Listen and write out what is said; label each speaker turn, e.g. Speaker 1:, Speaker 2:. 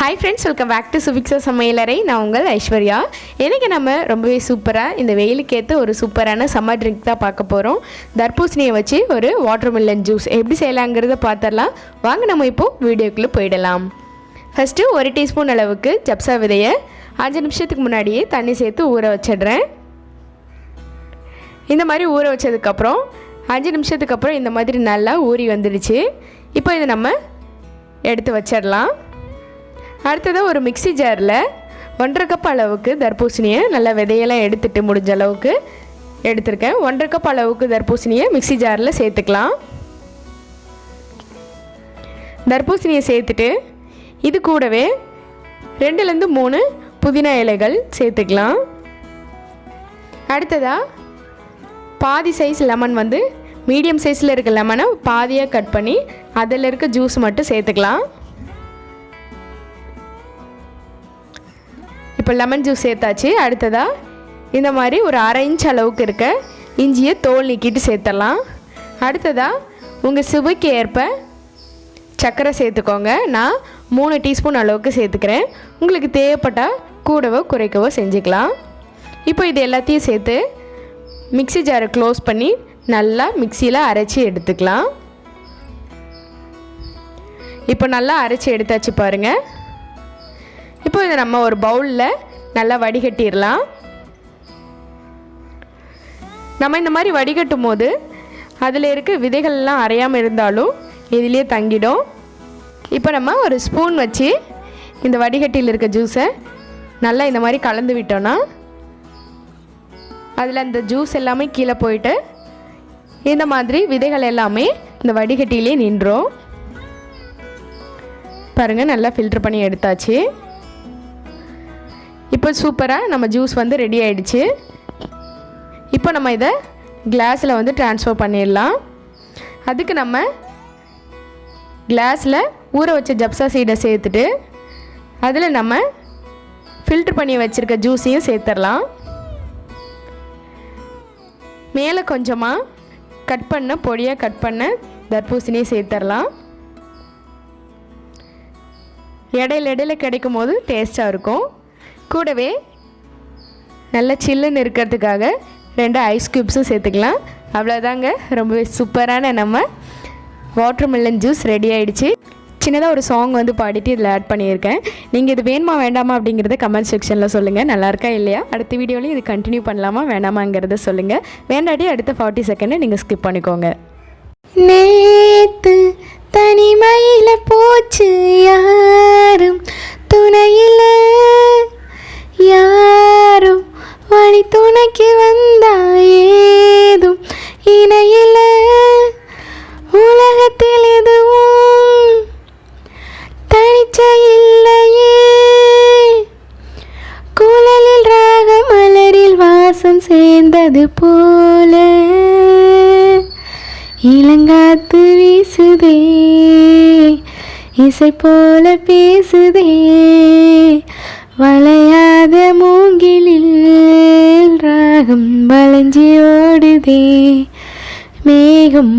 Speaker 1: Hi friends, welcome back to Subhiksha Samayalarai. நான் உங்கள் ஐஸ்வர்யா. இன்னைக்கு நம்ம ரொம்பவே சூப்பரா இந்த வெயிலுக்கு ஏத்த ஒரு சூப்பரான சம்மர் ட்ரிங்க் தான் பார்க்க போறோம். தர்பூசணியை வச்சு ஒரு வாட்டர்மெலன் ஜூஸ் எப்படி செய்யலாம்ங்கறத பார்த்தறலாம். வாங்க நம்ம இப்போ வீடியோக்குள்ள போய்டலாம். ஃபர்ஸ்ட் 1 டீஸ்பூன் அளவுக்கு ஜப்சா விதையை 5 நிமிஷத்துக்கு முன்னாடியே தண்ணி சேர்த்து ஊற வச்சிடுறேன். இந்த மாதிரி ஊற வச்சதுக்கு அப்புறம் 5 நிமிஷத்துக்கு அப்புறம் இந்த மாதிரி நல்லா ஊறி வந்துடுச்சு. இப்போ இதை நம்ம எடுத்து வச்சிடலாம். அடுத்ததாக ஒரு மிக்ஸி ஜாரில் 1.5 கப் அளவுக்கு தர்பூசணியை நல்லா விதையெல்லாம் எடுத்துட்டு முடிஞ்ச அளவுக்கு எடுத்துருக்கேன். 1.5 கப் அளவுக்கு தர்பூசணியை மிக்ஸி ஜாரில் சேர்த்துக்கலாம். தர்பூசணியை சேர்த்துட்டு இது கூடவே 2லேருந்து 3 புதினா இலைகள் சேர்த்துக்கலாம். அடுத்ததாக பாதி சைஸ் லெமன் மீடியம் சைஸில் இருக்க லெமனை பாதியாக கட் பண்ணி அதில் இருக்க ஜூஸ் மட்டும் சேர்த்துக்கலாம். இப்போ லெமன் ஜூஸ் சேர்த்தாச்சு. அடுத்ததாக இந்த மாதிரி ஒரு 1/2 இன்ச் அளவுக்கு இருக்க இஞ்சியை தோல் நீக்கிட்டு சேர்த்துடலாம். அடுத்ததாக உங்கள் சுவைக்கு ஏற்ப சர்க்கரை சேர்த்துக்கோங்க. நான் 3 டீஸ்பூன் அளவுக்கு சேர்த்துக்கிறேன். உங்களுக்கு தேவைப்பட்டால் கூடவோ குறைக்கவோ செஞ்சுக்கலாம். இப்போ இது எல்லாத்தையும் சேர்த்து மிக்ஸி ஜாரை க்ளோஸ் பண்ணி நல்லா மிக்சியில் அரைச்சி எடுத்துக்கலாம். இப்போ நல்லா அரைச்சி எடுத்தாச்சு பாருங்கள். இப்போ இதை நம்ம ஒரு பவுலில் நல்லா வடிகட்டிடலாம். நம்ம இந்த மாதிரி வடிகட்டும் போது அதில் இருக்க விதைகள்லாம் அரையாமல் இருந்தாலும் இதிலே தங்கிடும். இப்போ நம்ம ஒரு ஸ்பூன் வச்சு இந்த வடிகட்டியில் இருக்க ஜூஸை நல்லா இந்த மாதிரி கலந்து விட்டோன்னா அதில் அந்த ஜூஸ் எல்லாமே கீழே போயிட்டு இந்த மாதிரி விதைகள் எல்லாமே இந்த வடிகட்டிலே நின்றோம். பாருங்கள், நல்லா ஃபில்டர் பண்ணி எடுத்தாச்சு. இப்போ சூப்பராக நம்ம ஜூஸ் ரெடி ஆகிடுச்சு. இப்போ நம்ம இதை கிளாஸில் ட்ரான்ஸ்ஃபர் பண்ணிடலாம். அதுக்கு நம்ம கிளாஸில் ஊற வச்ச ஜப்சா சீடை சேர்த்துட்டு அதில் நம்ம ஃபில்டர் பண்ணி வச்சுருக்க ஜூஸையும் சேர்த்துடலாம். மேலே கொஞ்சமாக பொடியாக கட் பண்ண தர்பூசணியை சேர்த்துடலாம். இடையில கிடைக்கும் போது டேஸ்ட்டாக இருக்கும். கூடவே நல்லா சில்லுன்னு இருக்கிறதுக்காக 2 ஐஸ் க்யூப்ஸும் சேர்த்துக்கலாம். அவ்வளோதாங்க, ரொம்பவே சூப்பரான நம்ம வாட்டர்மெலன் ஜூஸ் ரெடி ஆகிடுச்சு. சின்னதாக ஒரு சாங் பாடிட்டு இதில் ஆட் பண்ணியிருக்கேன். நீங்கள் இது வேணுமா வேண்டாமா அப்படிங்கிறத கமெண்ட் செக்ஷனில் சொல்லுங்கள். நல்லா இருக்கா இல்லையா? அடுத்த வீடியோலையும் இது கண்டினியூ பண்ணலாமா வேணாமாங்கிறத சொல்லுங்கள். வேண்டாட்டி அடுத்த 40 செகண்டை நீங்கள் ஸ்கிப் பண்ணிக்கோங்க.
Speaker 2: நேத்து தனிமையில் போச்சு யாரும் துணையில், யாரும் வழி துணைக்கு வந்தா ஏதும் இணையில், உலகத்தில் எதுவும் தனிச்ச இல்லையே, குழலில் ராக மலரில் வாசம் சேர்ந்தது போல, இளங்காத்து வீசுதே இசை போல பேசுதே, வளையாத மூங்கிலில் ராகம் வளைஞ்சி ஓடுதே, மேகம்